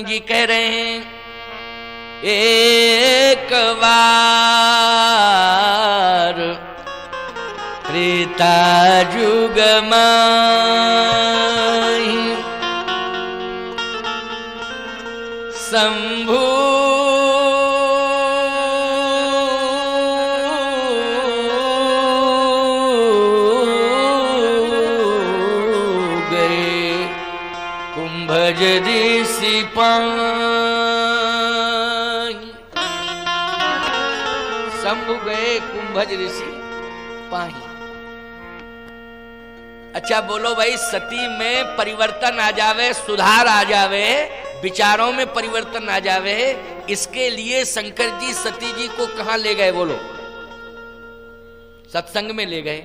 जी कह रहे हैं एक बार त्रेता जुग माहि शंभु गए कुंभज ऋषि शंभु गए कुंभज ऋषि पाही। अच्छा बोलो भाई, सती में परिवर्तन आ जावे, सुधार आ जावे, विचारों में परिवर्तन आ जावे, इसके लिए शंकर जी सती जी को कहां ले गए? बोलो, सत्संग में ले गए।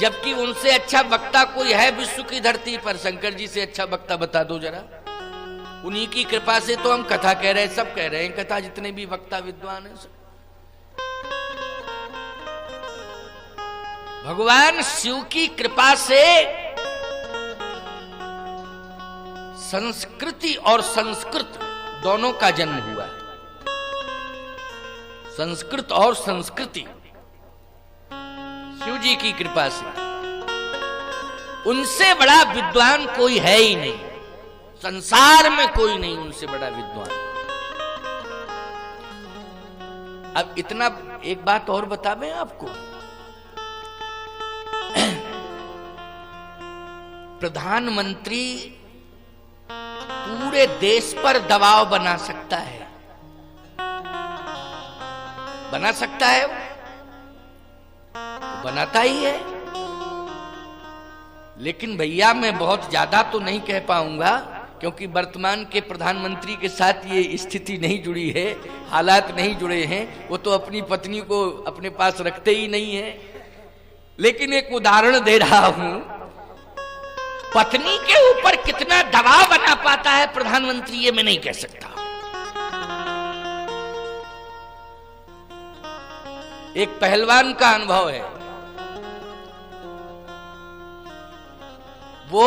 जबकि उनसे अच्छा वक्ता कोई है विश्व की धरती पर? शंकर जी से अच्छा वक्ता बता दो जरा। उन्हीं की कृपा से तो हम कथा कह रहे हैं, सब कह रहे हैं कथा, जितने भी वक्ता विद्वान हैं सब। भगवान शिव की कृपा से संस्कृति और संस्कृत दोनों का जन्म हुआ। संस्कृत और संस्कृति शिव जी की कृपा से। उनसे बड़ा विद्वान कोई है ही नहीं, संसार में कोई नहीं उनसे बड़ा विद्वान। अब इतना एक बात और बतावें आपको, प्रधानमंत्री पूरे देश पर दबाव बना सकता है, बना सकता है, वो बनाता ही है। लेकिन भैया मैं बहुत ज्यादा तो नहीं कह पाऊंगा, क्योंकि वर्तमान के प्रधानमंत्री के साथ ये स्थिति नहीं जुड़ी है, हालात नहीं जुड़े हैं। वो तो अपनी पत्नी को अपने पास रखते ही नहीं है। लेकिन एक उदाहरण दे रहा हूं, पत्नी के ऊपर कितना दबाव बना पाता है प्रधानमंत्री, ये मैं नहीं कह सकता। एक पहलवान का अनुभव है, वो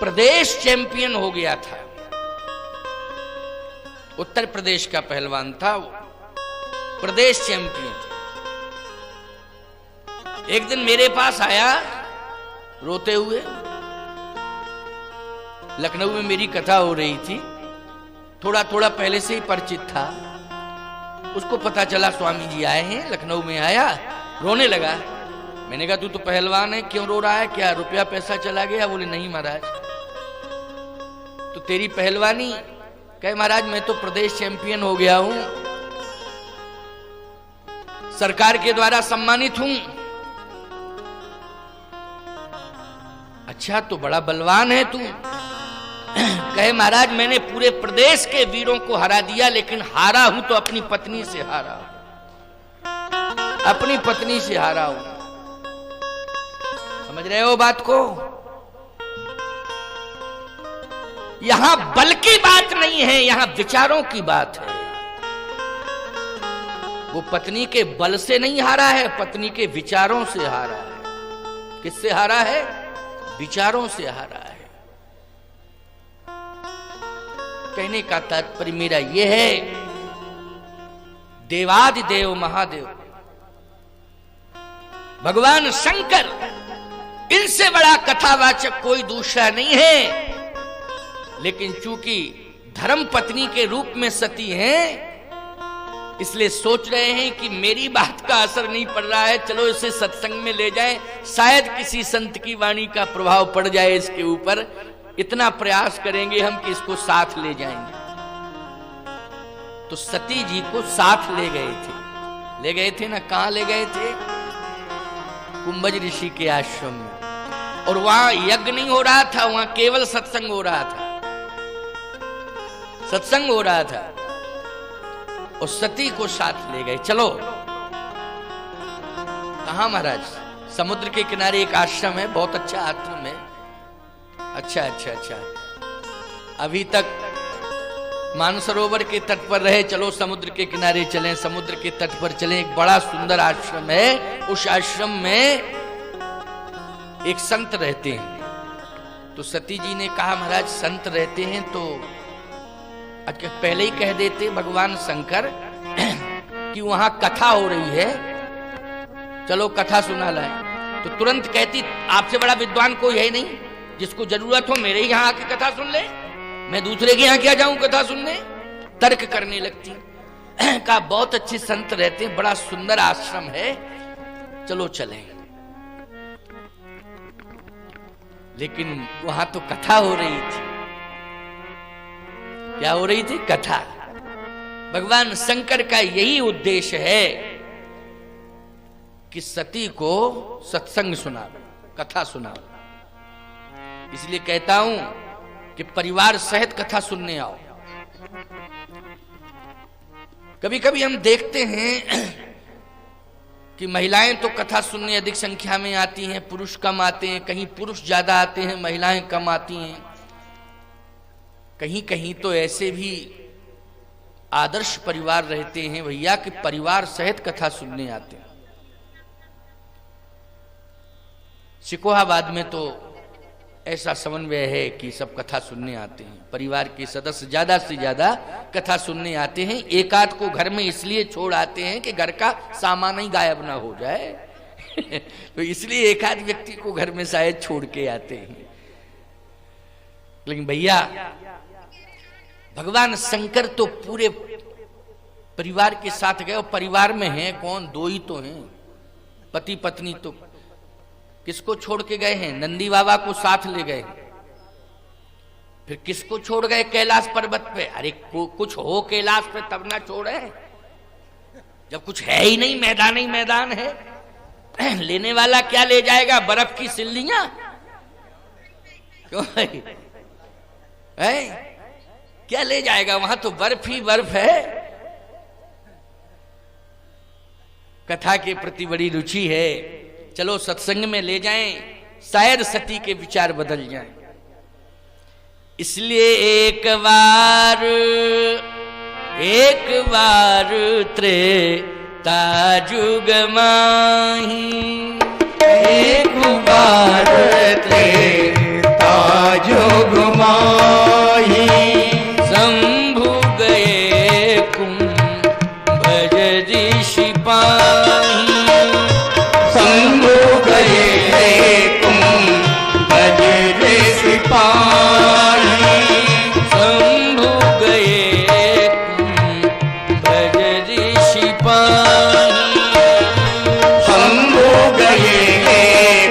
प्रदेश चैंपियन हो गया था, उत्तर प्रदेश का पहलवान था वो, प्रदेश चैंपियन। एक दिन मेरे पास आया रोते हुए, लखनऊ में मेरी कथा हो रही थी, थोड़ा थोड़ा पहले से ही परिचित था। उसको पता चला स्वामी जी आए हैं, लखनऊ में आया, रोने लगा। मैंने कहा तू तो पहलवान है, क्यों रो रहा है, क्या रुपया पैसा चला गया? बोले नहीं महाराज। तो तेरी पहलवानी? कहे महाराज मैं तो प्रदेश चैंपियन हो गया हूं, सरकार के द्वारा सम्मानित हूं। अच्छा तो बड़ा बलवान है तू। कहे महाराज मैंने पूरे प्रदेश के वीरों को हरा दिया, लेकिन हारा हूं तो अपनी पत्नी से हारा हूं, अपनी पत्नी से हारा हूं। समझ रहे हो बात को? यहां बल की बात नहीं है, यहां विचारों की बात है। वो पत्नी के बल से नहीं हारा है, पत्नी के विचारों से हारा है। किससे हारा है? विचारों से हारा है। कहने का तात्पर्य मेरा यह है, देवादिदेव महादेव भगवान शंकर, इनसे बड़ा कथावाचक कोई दूसरा नहीं है। लेकिन चूंकि धर्म पत्नी के रूप में सती हैं, इसलिए सोच रहे हैं कि मेरी बात का असर नहीं पड़ रहा है, चलो इसे सत्संग में ले जाएं, शायद किसी संत की वाणी का प्रभाव पड़ जाए इसके ऊपर। इतना प्रयास करेंगे हम कि इसको साथ ले जाएंगे। तो सती जी को साथ ले गए थे ना? कहां ले गए थे? कुंभज ऋषि के आश्रम में। और वहां यज्ञ नहीं हो रहा था, वहां केवल सत्संग हो रहा था, सत्संग हो रहा था। और सती को साथ ले गए। चलो कहां महाराज? समुद्र के किनारे एक आश्रम है, बहुत अच्छा आश्रम है। अच्छा। अभी तक मानसरोवर के तट पर रहे, चलो समुद्र के किनारे चलें, समुद्र के तट पर चलें। एक बड़ा सुंदर आश्रम है, उस आश्रम में एक संत रहते हैं, तो सती जी ने कहा महाराज संत रहते हैं तो अच्छा पहले ही कह देते भगवान शंकर कि वहां कथा हो रही है, चलो कथा सुना लाए। तो तुरंत कहती आपसे बड़ा विद्वान कोई है नहीं, जिसको जरूरत हो मेरे यहाँ आके कथा सुन ले, मैं दूसरे के यहाँ क्या जाऊं कथा सुनने। तर्क करने लगती। कहा बहुत अच्छे संत रहते हैं, बड़ा सुंदर आश्रम है, चलो चलें। लेकिन वहां तो कथा हो रही थी। क्या हो रही थी? कथा। भगवान शंकर का यही उद्देश्य है कि सती को सत्संग सुना, कथा सुना। इसलिए कहता हूं कि परिवार सहित कथा सुनने आओ। कभी कभी हम देखते हैं कि महिलाएं तो कथा सुनने अधिक संख्या में आती हैं, पुरुष कम आते हैं, कहीं पुरुष ज्यादा आते हैं, महिलाएं कम आती हैं। कहीं कहीं तो ऐसे भी आदर्श परिवार रहते हैं भैया कि परिवार सहित कथा सुनने आते हैं। सिकोहाबाद में तो ऐसा समन्वय है कि सब कथा सुनने आते हैं, परिवार के सदस्य ज्यादा से ज्यादा कथा सुनने आते हैं। एक आध को घर में इसलिए छोड़ आते हैं कि घर का सामान ही गायब ना हो जाए तो इसलिए एक आध व्यक्ति को घर में शायद छोड़ के आते हैं। लेकिन भैया भगवान शंकर तो पूरे परिवार के साथ गए, और परिवार में हैं कौन? दो ही तो हैं, पति पत्नी। तो किसको छोड़ के गए हैं? नंदी बाबा को साथ ले गए। फिर किसको छोड़ गए? कैलाश पर्वत पे। अरे कुछ हो कैलाश पे तब ना छोड़े, जब कुछ है ही नहीं, मैदान ही मैदान है। लेने वाला क्या ले जाएगा? बर्फ की सिल्लियां? क्यों भाई है? क्या ले जाएगा? वहां तो बर्फ ही बर्फ है। कथा के प्रति बड़ी रुचि है, चलो सत्संग में ले जाएं, शायद सती के विचार बदल जाएं। इसलिए एक बार त्रेता जुग माही, एक बार त्रेता जुग माही, शंभु गए कुंभज ऋषि पाही, शंभु गए कुंभज ऋषि पाही, शंभु गए कुंभज ऋषि पाही, शंभु गए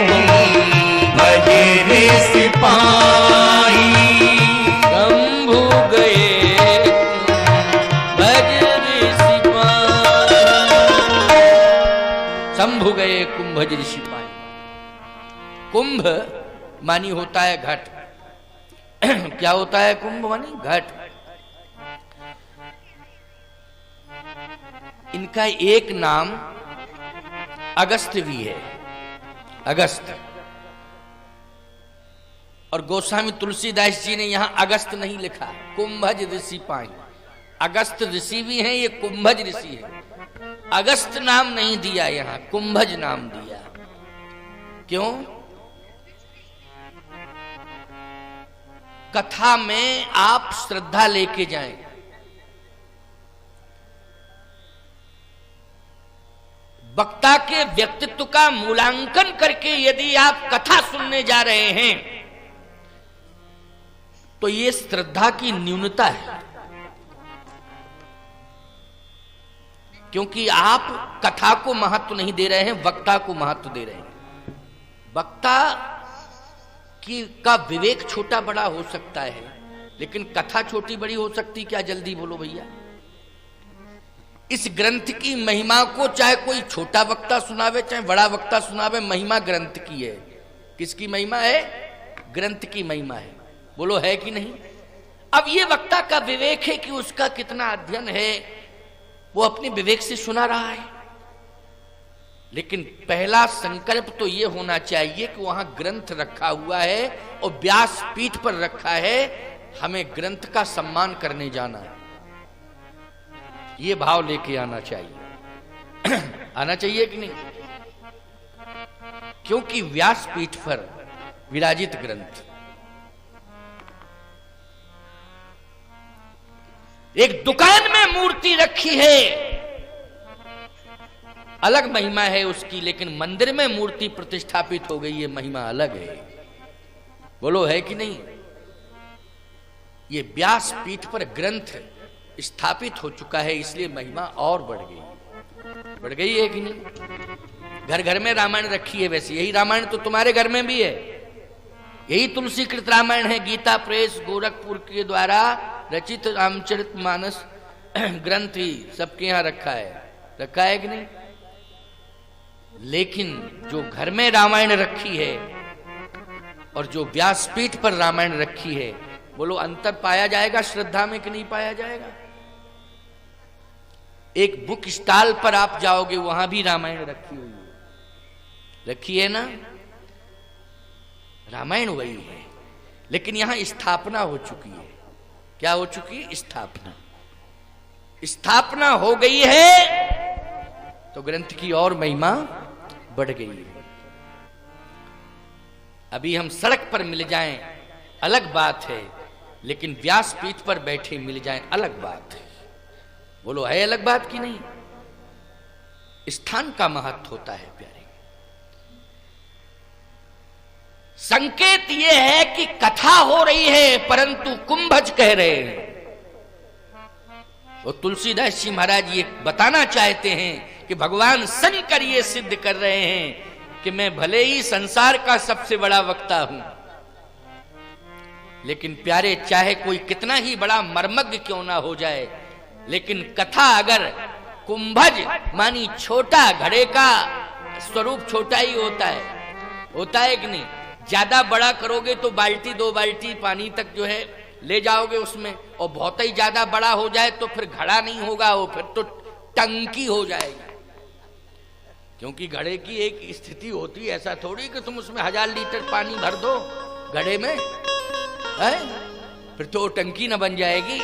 कुंभज ऋषि पाही, शंभु गए कुंभज ऋषि पाही, शंभु गए कुंभज ऋषि पाही। कुंभ मानी होता है घट। क्या होता है कुंभ मानी? घट। इनका एक नाम अगस्त भी है, अगस्त। और गोस्वामी तुलसीदास जी ने यहां अगस्त नहीं लिखा, कुंभज ऋषि पाई। अगस्त ऋषि भी हैं, ये कुंभज ऋषि है। अगस्त नाम नहीं दिया, यहां कुंभज नाम दिया। क्यों? कथा में आप श्रद्धा लेके जाएं। वक्ता के व्यक्तित्व का मूल्यांकन करके यदि आप कथा सुनने जा रहे हैं तो ये श्रद्धा की न्यूनता है, क्योंकि आप कथा को महत्व नहीं दे रहे हैं, वक्ता को महत्व दे रहे हैं। वक्ता का विवेक छोटा बड़ा हो सकता है, लेकिन कथा छोटी बड़ी हो सकती क्या? जल्दी बोलो भैया। इस ग्रंथ की महिमा को चाहे कोई छोटा वक्ता सुनावे चाहे बड़ा वक्ता सुनावे, महिमा ग्रंथ की है। किसकी महिमा है? ग्रंथ की महिमा है। बोलो है कि नहीं? अब ये वक्ता का विवेक है कि उसका कितना अध्ययन है, वो अपने विवेक से सुना रहा है। लेकिन पहला संकल्प तो ये होना चाहिए कि वहां ग्रंथ रखा हुआ है और व्यास पीठ पर रखा है, हमें ग्रंथ का सम्मान करने जाना है। ये भाव लेके आना चाहिए। आना चाहिए कि नहीं? क्योंकि व्यास पीठ पर विराजित ग्रंथ एक दुकान में मूर्ति रखी है, अलग महिमा है उसकी, लेकिन मंदिर में मूर्ति प्रतिष्ठापित हो गई, ये महिमा अलग है। बोलो है कि नहीं? ये व्यास पीठ पर ग्रंथ स्थापित हो चुका है, इसलिए महिमा और बढ़ गई है कि नहीं? घर घर में रामायण रखी है, वैसे यही रामायण तो तुम्हारे घर में भी है, यही तुलसीकृत रामायण है, गीता प्रेस गोरखपुर के द्वारा रचित रामचरितमानस ग्रंथ ही सबके यहां रखा है कि नहीं? लेकिन जो घर में रामायण रखी है और जो व्यासपीठ पर रामायण रखी है, बोलो अंतर पाया जाएगा श्रद्धा में कि नहीं पाया जाएगा? एक बुक स्टॉल पर आप जाओगे, वहां भी रामायण रखी है ना, रामायण वही है, लेकिन यहां स्थापना हो चुकी है। क्या हो चुकी है? स्थापना हो गई है, तो ग्रंथ की और महिमा बढ़ गई है। अभी हम सड़क पर मिल जाएं अलग बात है, लेकिन व्यासपीठ पर बैठे मिल जाएं अलग बात है। बोलो है अलग बात की नहीं? स्थान का महत्व होता है प्यारे। संकेत यह है कि कथा हो रही है, परंतु कुंभज कह रहे हैं। वो तुलसीदास जी महाराज ये बताना चाहते हैं कि भगवान शंकर ये सिद्ध कर रहे हैं कि मैं भले ही संसार का सबसे बड़ा वक्ता हूं, लेकिन प्यारे चाहे कोई कितना ही बड़ा मर्मज्ञ क्यों ना हो जाए, लेकिन कथा अगर कुंभज मानी छोटा, घड़े का स्वरूप छोटा ही होता है कि नहीं? ज्यादा बड़ा करोगे तो बाल्टी 2 बाल्टी पानी तक जो है ले जाओगे उसमें, और बहुत ही ज्यादा बड़ा हो जाए तो फिर घड़ा नहीं होगा, वो फिर तो टंकी हो जाएगी। क्योंकि घड़े की एक स्थिति होती है, ऐसा थोड़ी कि तुम उसमें 1000 लीटर पानी भर दो घड़े में, है? फिर तो टंकी ना बन जाएगी।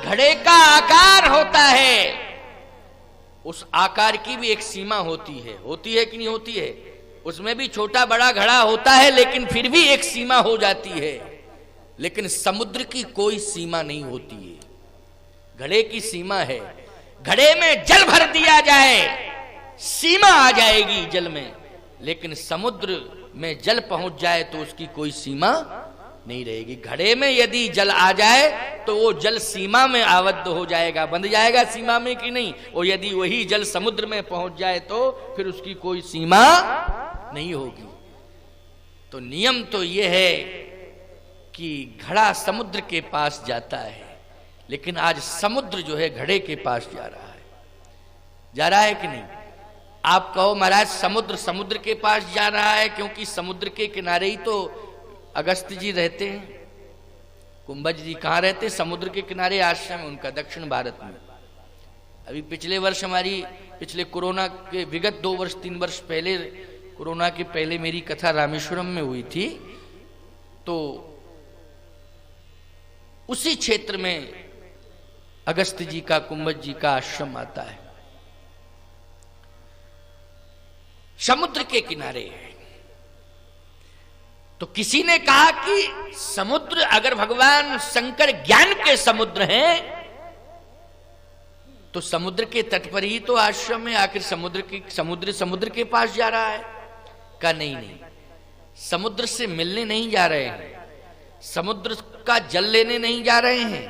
घड़े का आकार होता है, उस आकार की भी एक सीमा होती है कि नहीं होती है? उसमें भी छोटा बड़ा घड़ा होता है, लेकिन फिर भी एक सीमा हो जाती है। लेकिन समुद्र की कोई सीमा नहीं होती है, घड़े की सीमा है। घड़े में जल भर दिया जाए, सीमा आ जाएगी जल में, लेकिन समुद्र में जल पहुंच जाए तो उसकी कोई सीमा नहीं रहेगी। घड़े में यदि जल आ जाए तो वो जल सीमा में आबद्ध हो जाएगा, बंध जाएगा सीमा में कि नहीं? और यदि वही जल समुद्र में पहुंच जाए तो फिर उसकी कोई सीमा नहीं होगी। तो नियम तो यह है कि घड़ा समुद्र के पास जाता है, लेकिन आज समुद्र जो है घड़े के पास जा रहा है कि नहीं? आप कहो महाराज समुद्र के पास जा रहा है, क्योंकि समुद्र के किनारे ही तो अगस्त जी रहते हैं। कुंभज जी कहाँ रहते हैं? समुद्र के किनारे आश्रम है उनका, दक्षिण भारत में। अभी पिछले कोरोना के विगत 2 वर्ष 3 वर्ष पहले, कोरोना के पहले मेरी कथा रामेश्वरम में हुई थी, तो उसी क्षेत्र में अगस्त जी का, कुंभज जी का आश्रम आता है, समुद्र के किनारे है। तो किसी ने कहा कि समुद्र, अगर भगवान शंकर ज्ञान के समुद्र हैं तो समुद्र के तट पर ही तो आश्रम है, आखिर समुद्र के पास जा रहा है? का नहीं, समुद्र से मिलने नहीं जा रहे हैं, समुद्र का जल लेने नहीं जा रहे हैं,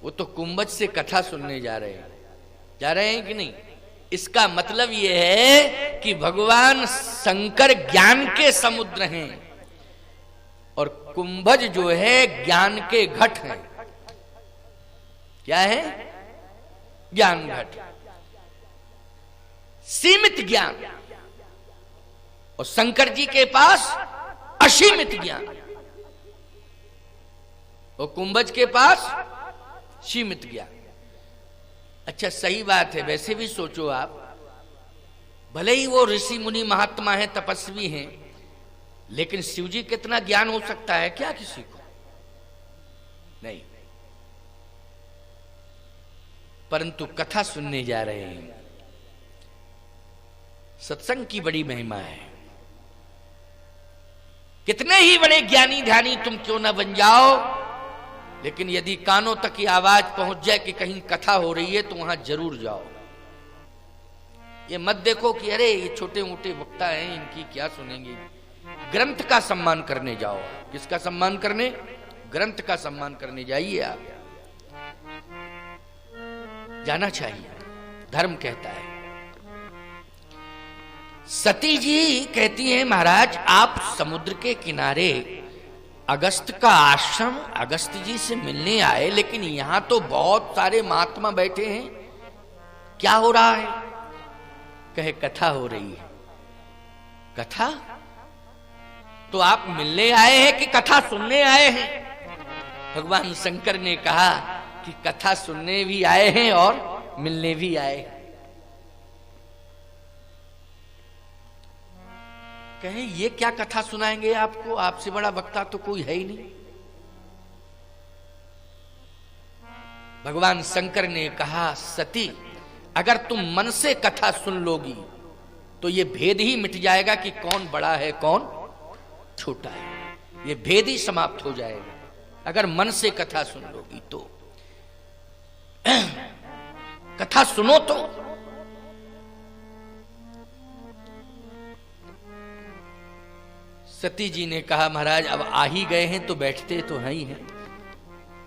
वो तो कुंभज से कथा सुनने जा रहे हैं कि नहीं? इसका मतलब यह है कि भगवान शंकर ज्ञान के समुद्र हैं और कुंभज जो है ज्ञान के घट हैं। क्या है? ज्ञान घट, सीमित ज्ञान, और शंकर जी के पास असीमित ज्ञान, और कुंभज के पास सीमित ज्ञान। अच्छा, सही बात है। वैसे भी सोचो आप, भले ही वो ऋषि मुनि महात्मा हैं, तपस्वी हैं, लेकिन शिव जी कितना ज्ञान हो सकता है क्या किसी को? नहीं। परंतु कथा सुनने जा रहे हैं। सत्संग की बड़ी महिमा है। कितने ही बड़े ज्ञानी ध्यानी तुम क्यों ना बन जाओ, लेकिन यदि कानों तक की आवाज पहुंच जाए कि कहीं कथा हो रही है तो वहां जरूर जाओ। ये मत देखो कि अरे ये छोटे मोटे वक्ता हैं, इनकी क्या सुनेंगे। ग्रंथ का सम्मान करने जाओ। किसका सम्मान करने? ग्रंथ का सम्मान करने जाइए। आप जाना चाहिए, धर्म कहता है। सती जी कहती हैं महाराज आप समुद्र के किनारे अगस्त का आश्रम अगस्त जी से मिलने आए, लेकिन यहां तो बहुत सारे महात्मा बैठे हैं, क्या हो रहा है? कहे कथा हो रही है। कथा? तो आप मिलने आए हैं कि कथा सुनने आए हैं? भगवान शंकर ने कहा कि कथा सुनने भी आए हैं और मिलने भी आए हैं। कहे ये क्या कथा सुनाएंगे आपको? आपसे बड़ा वक्ता तो कोई है ही नहीं। भगवान शंकर ने कहा सती अगर तुम मन से कथा सुन लोगी तो ये भेद ही मिट जाएगा कि कौन बड़ा है कौन छोटा है। ये भेद ही समाप्त हो जाएगा अगर मन से कथा सुन लोगी तो। कथा सुनो तो। सती जी ने कहा महाराज अब आ ही गए हैं तो बैठते तो हैं ही हैं,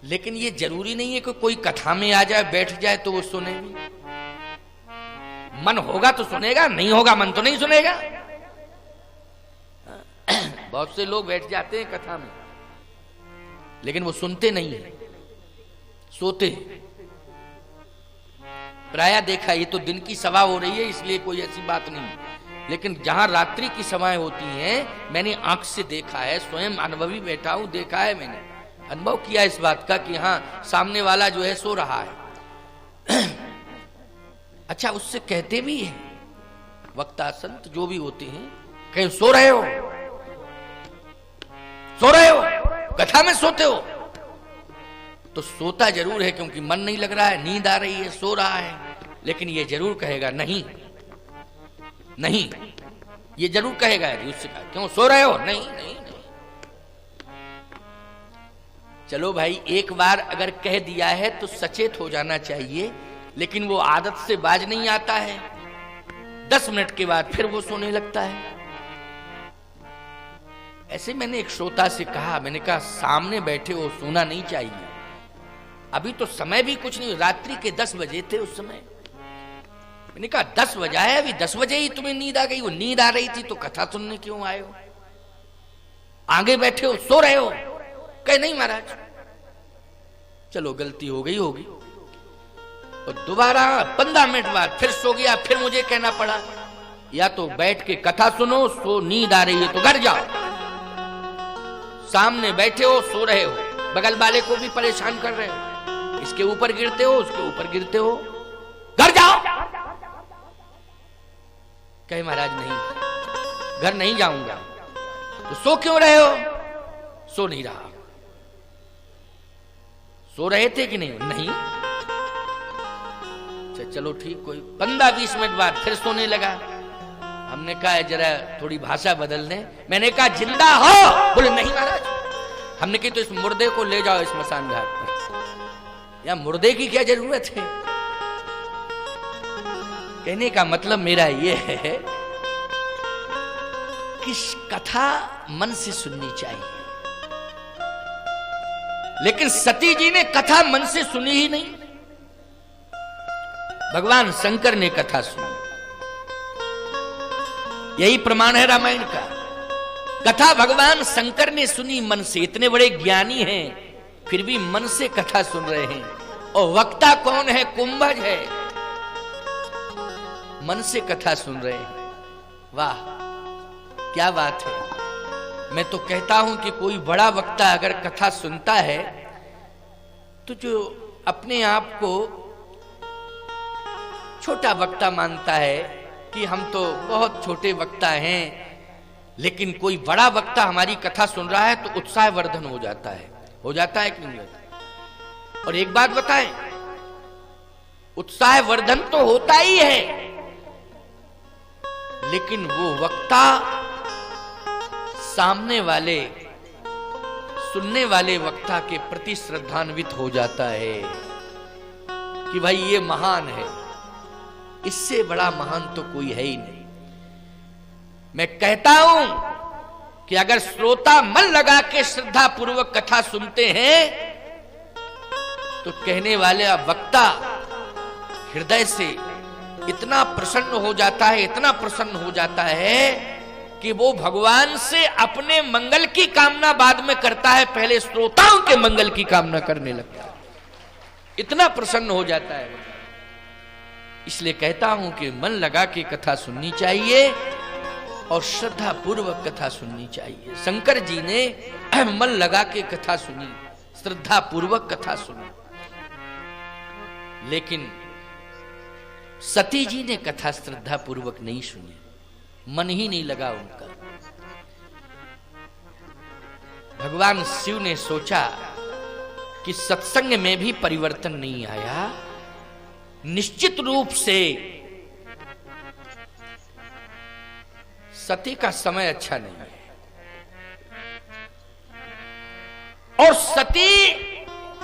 लेकिन ये जरूरी नहीं है कि कोई कथा में आ जाए बैठ जाए तो वो सुनेगी। मन होगा तो सुनेगा, नहीं होगा मन तो नहीं सुनेगा। बहुत से लोग बैठ जाते हैं कथा में लेकिन वो सुनते नहीं है, सोते हैं। प्रायः देखा ये तो दिन की सभा हो रही है इसलिए कोई ऐसी बात नहीं, लेकिन जहां रात्रि की सभाएं होती हैं मैंने आंख से देखा है, स्वयं अनुभवी बैठा हूं, देखा है, मैंने अनुभव किया इस बात का कि हाँ सामने वाला जो है सो रहा है। अच्छा उससे कहते भी है वक्ता संत जो भी होते हैं, कहीं सो रहे हो, सो रहे हो, कथा में सोते हो? तो सोता जरूर है क्योंकि मन नहीं लग रहा है, नींद आ रही है, सो रहा है, लेकिन ये जरूर कहेगा नहीं नहीं, ये जरूर कहेगा। उससे कहा क्यों सो रहे हो? नहीं नहीं नहीं। चलो भाई एक बार अगर कह दिया है तो सचेत हो जाना चाहिए, लेकिन वो आदत से बाज नहीं आता है। 10 मिनट के बाद फिर वो सोने लगता है। ऐसे मैंने एक श्रोता से कहा, मैंने कहा सामने बैठे हो सोना नहीं चाहिए, अभी तो समय भी कुछ नहीं, रात्रि के 10 बजे थे उस समय। मैंने कहा 10 बजा है, अभी 10 बजे ही तुम्हें नींद आ गई? वो नींद आ रही थी तो कथा सुनने क्यों आए हो? आगे बैठे हो, सो रहे हो? कहे नहीं महाराज, चलो गलती हो गई होगी। और दोबारा 15 मिनट बाद फिर सो गया, फिर मुझे कहना पड़ा या तो बैठ के कथा सुनो, सो नींद आ रही है तो घर जाओ। सामने बैठे हो, सो रहे हो, बगल वाले को भी परेशान कर रहे हो, इसके ऊपर गिरते हो, उसके ऊपर गिरते हो, घर जाओ। कहे महाराज नहीं, घर नहीं जाऊंगा। तो सो क्यों रहे हो? सो नहीं रहा। सो रहे थे कि नहीं? नहीं। चलो ठीक, कोई 15-20 मिनट बाद फिर सोने लगा। हमने कहा जरा थोड़ी भाषा बदल दें। मैंने कहा जिंदा हो? बोले नहीं महाराज। हमने कहा तो इस मुर्दे को ले जाओ स्मशान घाट पर। या मुर्दे की क्या जरूरत है? कहने का मतलब मेरा यह है कि कथा मन से सुननी चाहिए, लेकिन सती जी ने कथा मन से सुनी ही नहीं। भगवान शंकर ने कथा सुनी, यही प्रमाण है रामायण का। कथा भगवान शंकर ने सुनी मन से। इतने बड़े ज्ञानी हैं फिर भी मन से कथा सुन रहे हैं। और वक्ता कौन है? कुंभज है, मन से कथा सुन रहे हैं। वाह क्या बात है। मैं तो कहता हूं कि कोई बड़ा वक्ता अगर कथा सुनता है तो जो अपने आप को छोटा वक्ता मानता है कि हम तो बहुत छोटे वक्ता हैं, लेकिन कोई बड़ा वक्ता हमारी कथा सुन रहा है तो उत्साह वर्धन हो जाता है। हो जाता है कि नहीं होता? और एक बात बताएं, उत्साह वर्धन तो होता ही है, लेकिन वो वक्ता सामने वाले सुनने वाले वक्ता के प्रति श्रद्धान्वित हो जाता है कि भाई ये महान है, इससे बड़ा महान तो कोई है ही नहीं। मैं कहता हूं कि अगर श्रोता मन लगा के श्रद्धा पूर्वक कथा सुनते हैं तो कहने वाले वक्ता हृदय से इतना प्रसन्न हो जाता है, इतना प्रसन्न हो जाता है कि वो भगवान से अपने मंगल की कामना बाद में करता है, पहले श्रोताओं के मंगल की कामना करने लगता है, इतना प्रसन्न हो जाता है। इसलिए कहता हूं कि मन लगा के कथा सुननी चाहिए और श्रद्धा पूर्वक कथा सुननी चाहिए। शंकर जी ने मन लगा के कथा सुनी, श्रद्धा पूर्वक कथा सुनी, लेकिन सती जी ने कथा श्रद्धा पूर्वक नहीं सुनी, मन ही नहीं लगा उनका। भगवान शिव ने सोचा कि सत्संग में भी परिवर्तन नहीं आया, निश्चित रूप से सती का समय अच्छा नहीं है और सती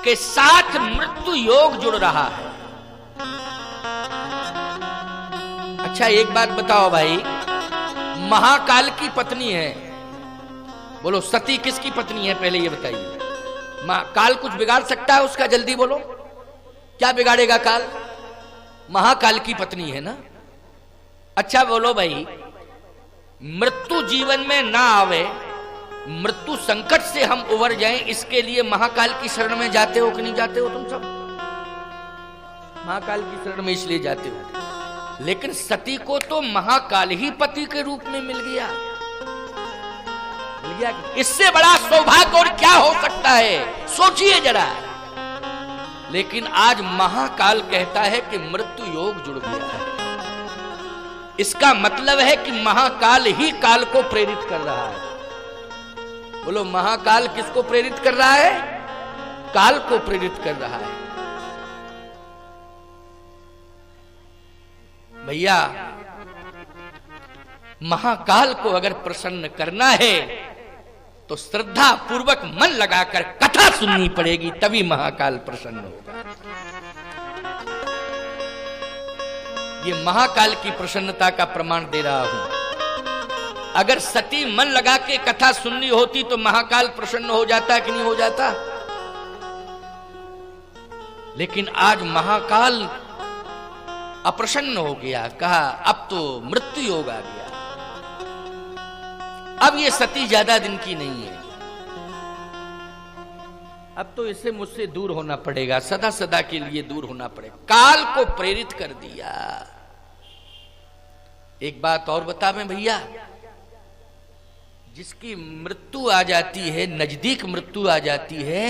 के साथ मृत्यु योग जुड़ रहा है। अच्छा एक बात बताओ भाई, महाकाल की पत्नी है, बोलो सती किसकी पत्नी है पहले ये बताइए। काल कुछ बिगाड़ सकता है उसका? जल्दी बोलो, क्या बिगाड़ेगा काल? महाकाल की पत्नी है ना। अच्छा बोलो भाई, मृत्यु जीवन में ना आवे, मृत्यु संकट से हम उबर जाएं, इसके लिए महाकाल की शरण में जाते हो कि नहीं जाते हो? तुम सब महाकाल की शरण में इसलिए जाते हो, लेकिन सती को तो महाकाल ही पति के रूप में मिल गया। इससे बड़ा सौभाग्य और क्या हो सकता है, सोचिए जरा। लेकिन आज महाकाल कहता है कि मृत्यु योग जुड़ गया है। इसका मतलब है कि महाकाल ही काल को प्रेरित कर रहा है। बोलो महाकाल किसको प्रेरित कर रहा है? काल को प्रेरित कर रहा है। भैया महाकाल को अगर प्रसन्न करना है तो श्रद्धा पूर्वक मन लगाकर कथा सुननी पड़ेगी, तभी महाकाल प्रसन्न होगा। ये महाकाल की प्रसन्नता का प्रमाण दे रहा हूं। अगर सती मन लगा के कथा सुननी होती तो महाकाल प्रसन्न हो जाता कि नहीं हो जाता? लेकिन आज महाकाल अप्रसन्न हो गया, कहा अब तो मृत्यु योग आ गया, अब ये सती ज्यादा दिन की नहीं है, अब तो इसे मुझसे दूर होना पड़ेगा, सदा सदा के लिए दूर होना पड़ेगा। काल को प्रेरित कर दिया। एक बात और बता मैं भैया, जिसकी मृत्यु आ जाती है, नजदीक मृत्यु आ जाती है,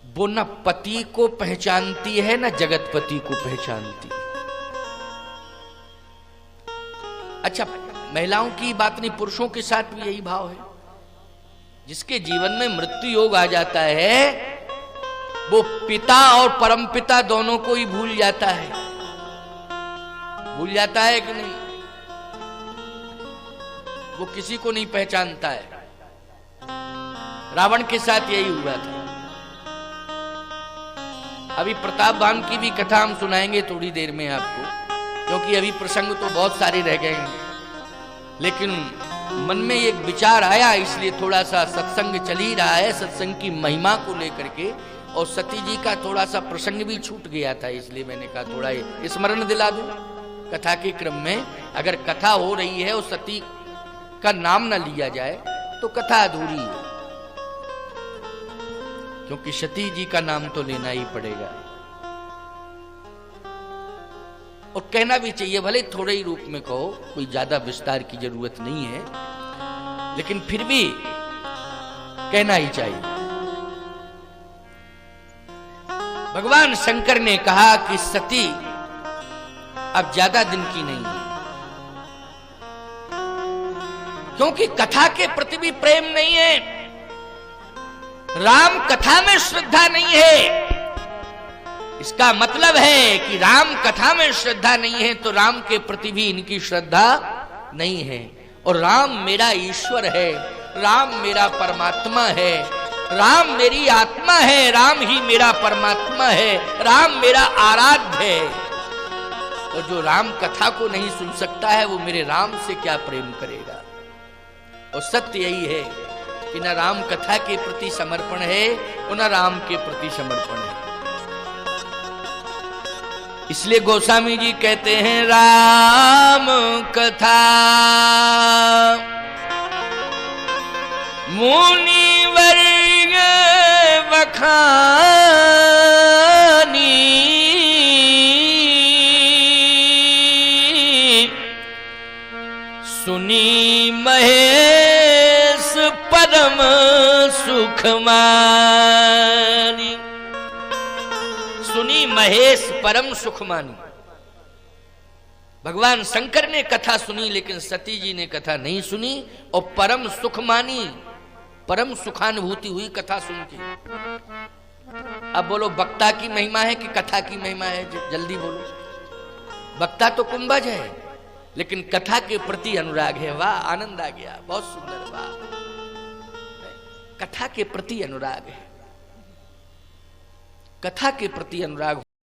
वो न पति को पहचानती है न जगतपति को पहचानती है। अच्छा महिलाओं की बात नहीं, पुरुषों के साथ भी यही भाव है। जिसके जीवन में मृत्यु योग आ जाता है वो पिता और परमपिता दोनों को ही भूल जाता है। भूल जाता है कि नहीं? वो किसी को नहीं पहचानता है। रावण के साथ यही हुआ था। अभी प्रतापवान की भी कथा हम सुनाएंगे थोड़ी देर में आपको, क्योंकि अभी प्रसंग तो बहुत सारे रह गए हैं, लेकिन मन में एक विचार आया, इसलिए थोड़ा सा सत्संग चल ही रहा है, सत्संग की महिमा को लेकर के, और सती जी का थोड़ा सा प्रसंग भी छूट गया था, इसलिए मैंने कहा थोड़ा स्मरण दिला दूं। कथा के क्रम में अगर कथा हो रही है और सती का नाम ना लिया जाए तो कथा अधूरी है, क्योंकि सती जी का नाम तो लेना ही पड़ेगा। और कहना भी चाहिए, भले थोड़े ही रूप में कहो, कोई ज्यादा विस्तार की जरूरत नहीं है, लेकिन फिर भी कहना ही चाहिए। भगवान शंकर ने कहा कि सती अब ज्यादा दिन की नहीं है, क्योंकि कथा के प्रति भी प्रेम नहीं है, राम कथा में श्रद्धा नहीं है। इसका मतलब है कि राम कथा में श्रद्धा नहीं है तो राम के प्रति भी इनकी श्रद्धा नहीं है। और राम मेरा ईश्वर है, राम मेरा परमात्मा है, राम मेरी आत्मा है, राम ही मेरा परमात्मा है, राम मेरा आराध्य है। और जो राम कथा को नहीं सुन सकता है वो मेरे राम से क्या प्रेम करेगा। और सत्य यही है कि न राम कथा के प्रति समर्पण है और न राम के प्रति समर्पण है। इसलिए गोस्वामी जी कहते हैं राम कथा मुनिवर बखानी, सुनी महेश परम सुख मानी। सुनी महेश परम सुख मानी। भगवान शंकर ने कथा सुनी लेकिन सती जी ने कथा नहीं सुनी और परम सुख मानी, परम सुखानुभूति हुई कथा सुन के। अब बोलो वक्ता की महिमा है कि कथा की महिमा है? जल्दी बोलो। वक्ता तो कुंभज है लेकिन कथा के प्रति अनुराग है। वाह, आनंद आ गया, बहुत सुंदर। वाह, कथा के प्रति अनुराग है। कथा के प्रति अनुराग